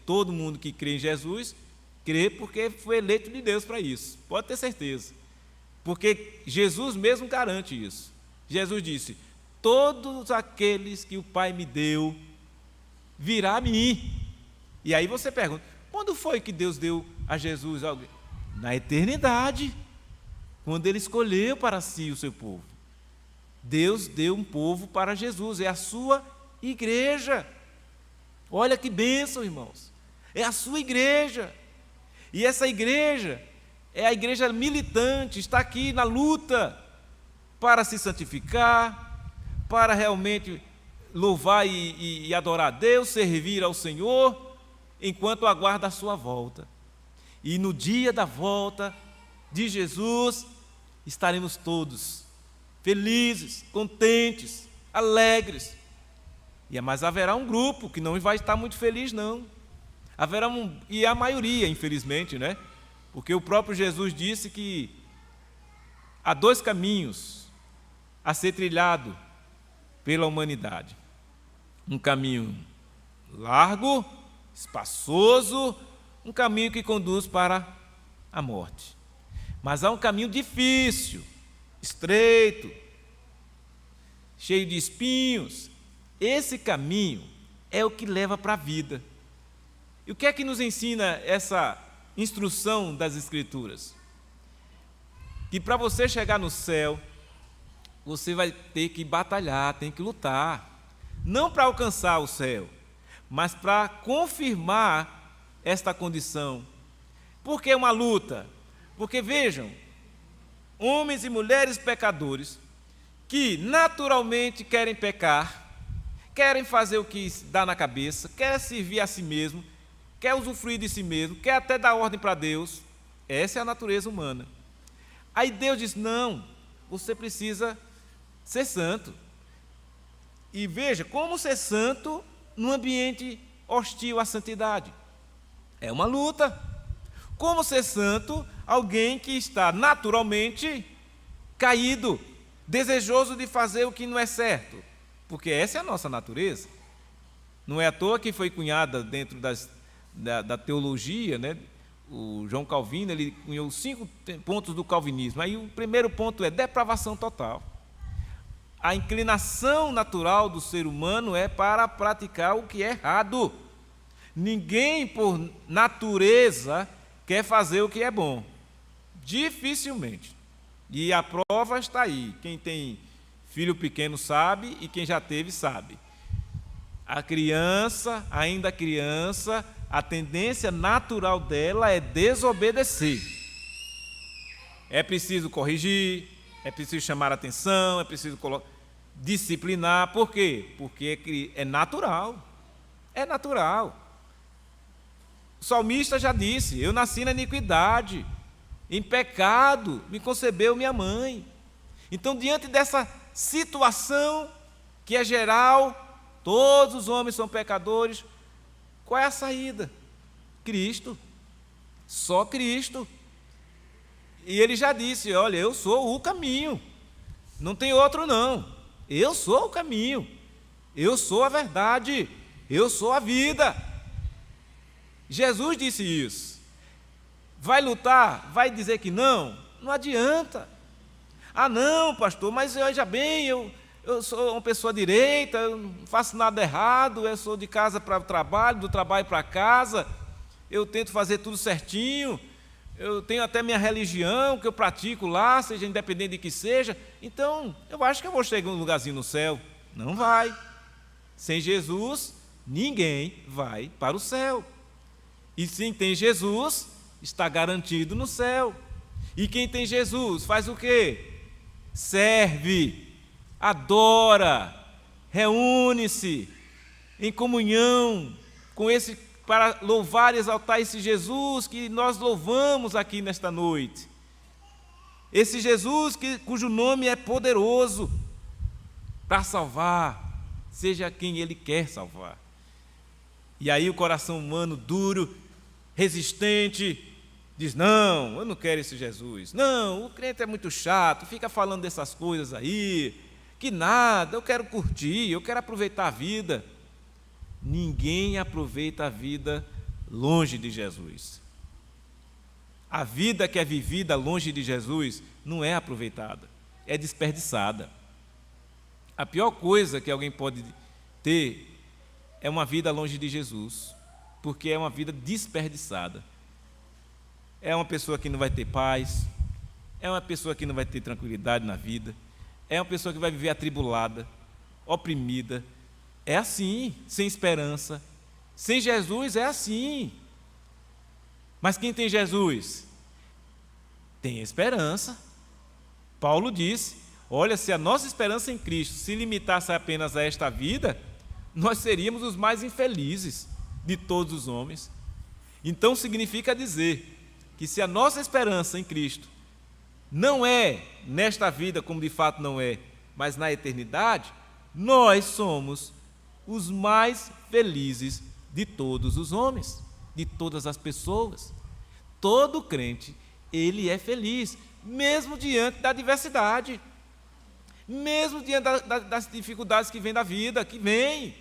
A: todo mundo que crê em Jesus, crê porque foi eleito de Deus para isso, pode ter certeza, porque Jesus mesmo garante isso. Jesus disse: todos aqueles que o Pai me deu virá a mim. E aí você pergunta: quando foi que Deus deu a Jesus alguém? Na eternidade, quando ele escolheu para si o seu povo. Deus deu um povo para Jesus, é a sua igreja. Olha que bênção, irmãos, é a sua igreja. E essa igreja é a igreja militante, está aqui na luta para se santificar, para realmente louvar e adorar a Deus, servir ao Senhor, enquanto aguarda a sua volta. E no dia da volta de Jesus, estaremos todos felizes, contentes, alegres. Mas haverá um grupo que não vai estar muito feliz, não. E a maioria, infelizmente, né? Porque o próprio Jesus disse que há dois caminhos a ser trilhado pela humanidade. Um caminho largo, espaçoso, um caminho que conduz para a morte. Mas há um caminho difícil, estreito, cheio de espinhos. Esse caminho é o que leva para a vida. E o que é que nos ensina essa instrução das Escrituras? Que para você chegar no céu, você vai ter que batalhar, tem que lutar. Não para alcançar o céu, mas para confirmar esta condição. Por que uma luta? Porque vejam, homens e mulheres pecadores que naturalmente querem pecar, querem fazer o que dá na cabeça, querem servir a si mesmo, quer usufruir de si mesmo, quer até dar ordem para Deus. Essa é a natureza humana. Aí Deus diz: não, você precisa ser santo. E veja, como ser santo num ambiente hostil à santidade? É uma luta. Como ser santo alguém que está naturalmente caído, desejoso de fazer o que não é certo? Porque essa é a nossa natureza. Não é à toa que foi cunhada dentro da teologia, né? O João Calvino, ele cunhou 5 pontos do calvinismo. Aí o primeiro ponto é depravação total. A inclinação natural do ser humano é para praticar o que é errado. Ninguém, por natureza, quer fazer o que é bom. Dificilmente. E a prova está aí. Quem tem filho pequeno sabe, e quem já teve sabe. A criança, ainda criança, a tendência natural dela é desobedecer. É preciso corrigir, é preciso chamar a atenção, é preciso disciplinar. Por quê? Porque é natural. É natural. O salmista já disse: eu nasci na iniquidade, em pecado me concebeu minha mãe. Então, diante dessa situação que é geral, todos os homens são pecadores, qual é a saída? Cristo. Só Cristo. E ele já disse: olha, eu sou o caminho, não tem outro não. Eu sou o caminho, eu sou a verdade, eu sou a vida. Jesus disse isso. Vai lutar? Vai dizer que não? Não adianta. Ah, não, pastor, mas veja bem, eu sou uma pessoa direita, eu não faço nada errado, eu sou de casa para o trabalho, do trabalho para casa, eu tento fazer tudo certinho, eu tenho até minha religião que eu pratico lá, seja independente de que seja, então eu acho que eu vou chegar em um lugarzinho no céu. Não vai. Sem Jesus, ninguém vai para o céu. E sim, tem Jesus, está garantido no céu. E quem tem Jesus faz o quê? Serve, adora, reúne-se em comunhão com esse, para louvar e exaltar esse Jesus que nós louvamos aqui nesta noite. Esse Jesus cujo nome é poderoso para salvar, seja quem Ele quer salvar. E aí o coração humano duro, resistente, diz: não, eu não quero esse Jesus. Não, o crente é muito chato, fica falando dessas coisas aí, que nada, eu quero curtir, eu quero aproveitar a vida. Ninguém aproveita a vida longe de Jesus. A vida que é vivida longe de Jesus não é aproveitada, é desperdiçada. A pior coisa que alguém pode ter é uma vida longe de Jesus, porque é uma vida desperdiçada. É uma pessoa que não vai ter paz, é uma pessoa que não vai ter tranquilidade na vida, é uma pessoa que vai viver atribulada, oprimida. É assim, sem esperança. Sem Jesus é assim. Mas quem tem Jesus? Tem esperança. Paulo disse: olha, se a nossa esperança em Cristo se limitasse apenas a esta vida, nós seríamos os mais infelizes de todos os homens. Então significa dizer que se a nossa esperança em Cristo não é nesta vida, como de fato não é, mas na eternidade, nós somos os mais felizes de todos os homens, de todas as pessoas. Todo crente, ele é feliz, mesmo diante da adversidade, mesmo diante das dificuldades que vêm da vida, que vêm.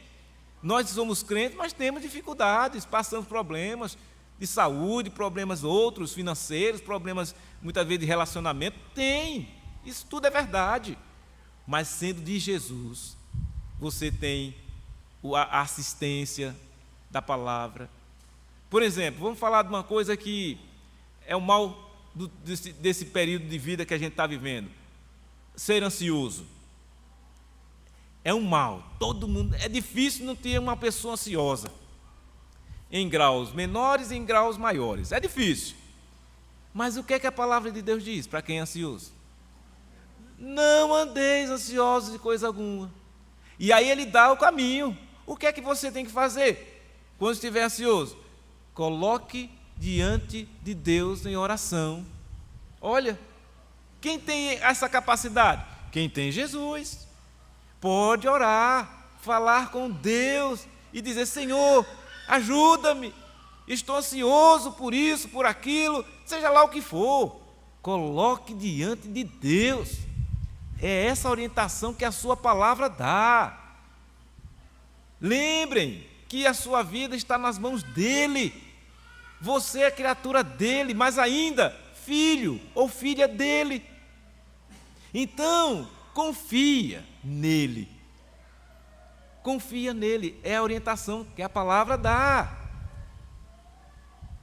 A: Nós somos crentes, mas temos dificuldades, passamos problemas de saúde, problemas outros, financeiros, problemas muitas vezes de relacionamento. Tem, isso tudo é verdade. Mas sendo de Jesus, você tem a assistência da palavra. Por exemplo, vamos falar de uma coisa que é o mal desse período de vida que a gente está vivendo: ser ansioso. É um mal, todo mundo, é difícil não ter uma pessoa ansiosa, em graus menores e em graus maiores, é difícil. Mas o que é que a palavra de Deus diz para quem é ansioso? Não andeis ansiosos de coisa alguma. E aí ele dá o caminho. O que é que você tem que fazer quando estiver ansioso? Coloque diante de Deus em oração. Olha, quem tem essa capacidade? Quem tem Jesus. Pode orar, falar com Deus e dizer: Senhor, ajuda-me, estou ansioso por isso, por aquilo, seja lá o que for. Coloque diante de Deus. É essa orientação que a sua palavra dá. Lembrem que a sua vida está nas mãos dEle. Você é criatura dEle, mas ainda filho ou filha dEle. Então, confia nele. Confia nele, é a orientação que a palavra dá.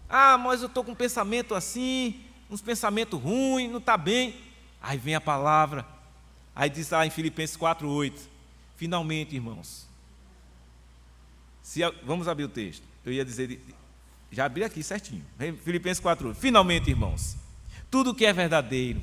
A: Ah, mas eu estou com um pensamento assim, uns pensamentos ruins, não está bem. Aí vem a palavra, aí diz lá em Filipenses 4:8, finalmente, irmãos, vamos abrir o texto, eu ia dizer, já abri aqui certinho, Filipenses 4:8, finalmente, irmãos, tudo que é verdadeiro,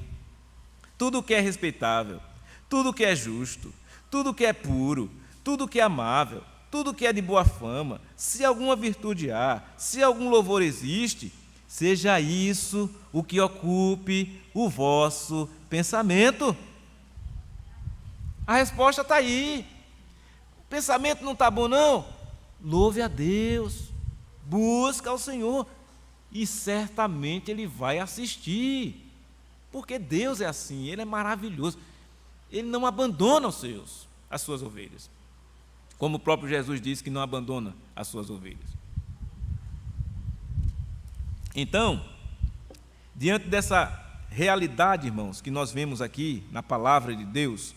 A: tudo que é respeitável, tudo que é justo, tudo que é puro, tudo que é amável, tudo que é de boa fama, se alguma virtude há, se algum louvor existe, seja isso o que ocupe o vosso pensamento. A resposta está aí. O pensamento não está bom, não? Louve a Deus, busca ao Senhor, e certamente Ele vai assistir, porque Deus é assim, Ele é maravilhoso. Ele não abandona as suas ovelhas, como o próprio Jesus disse que não abandona as suas ovelhas. Então, diante dessa realidade, irmãos, que nós vemos aqui na palavra de Deus,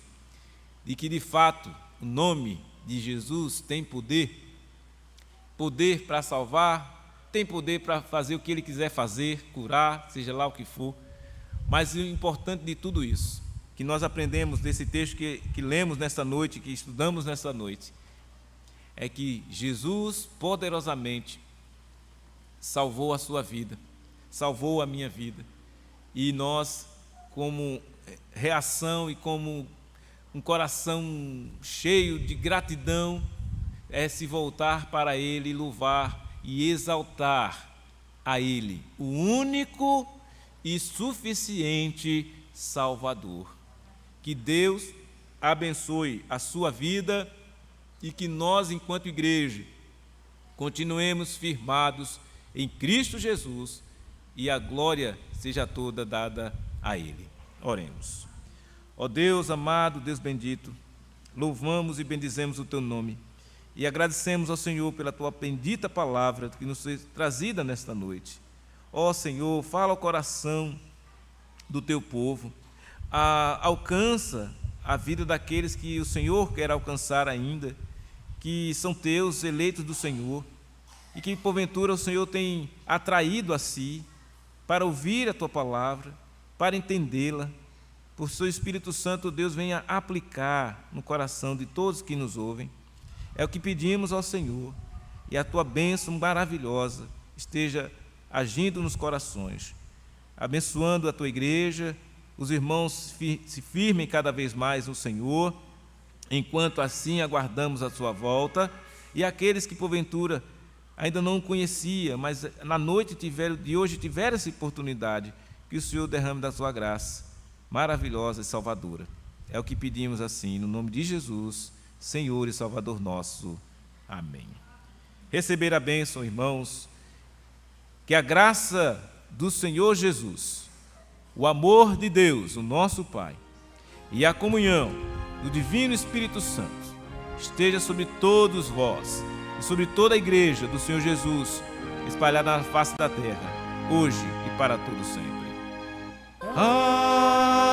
A: de que de fato o nome de Jesus tem poder para salvar, tem poder para fazer o que Ele quiser fazer, curar, seja lá o que for. Mas o importante de tudo isso, que nós aprendemos desse texto que lemos nesta noite, que estudamos nesta noite, é que Jesus poderosamente salvou a sua vida, salvou a minha vida. E nós, como reação e como um coração cheio de gratidão, se voltar para Ele, louvar e exaltar a Ele, o único e suficiente Salvador. Que Deus abençoe a sua vida e que nós, enquanto igreja, continuemos firmados em Cristo Jesus e a glória seja toda dada a Ele. Oremos. Ó Deus amado, Deus bendito, louvamos e bendizemos o Teu nome e agradecemos ao Senhor pela Tua bendita palavra que nos foi trazida nesta noite. Ó Senhor, fala ao coração do Teu povo, alcança a vida daqueles que o Senhor quer alcançar ainda, que são Teus, eleitos do Senhor, e que porventura o Senhor tem atraído a si para ouvir a Tua palavra, para entendê-la. Por Seu Espírito Santo, Deus venha aplicar no coração de todos que nos ouvem. É o que pedimos ao Senhor, e a Tua bênção maravilhosa esteja agindo nos corações, abençoando a Tua igreja, os irmãos se firmem cada vez mais no Senhor, enquanto assim aguardamos a Sua volta, e aqueles que porventura ainda não o conhecia, mas na noite de hoje tiveram essa oportunidade, que o Senhor derrame da Sua graça maravilhosa e salvadora. É o que pedimos assim, no nome de Jesus, Senhor e Salvador nosso. Amém. Receber a bênção, irmãos, que a graça do Senhor Jesus, o amor de Deus, o nosso Pai, e a comunhão do Divino Espírito Santo esteja sobre todos vós e sobre toda a igreja do Senhor Jesus, espalhada na face da terra, hoje e para todo sempre. Amém.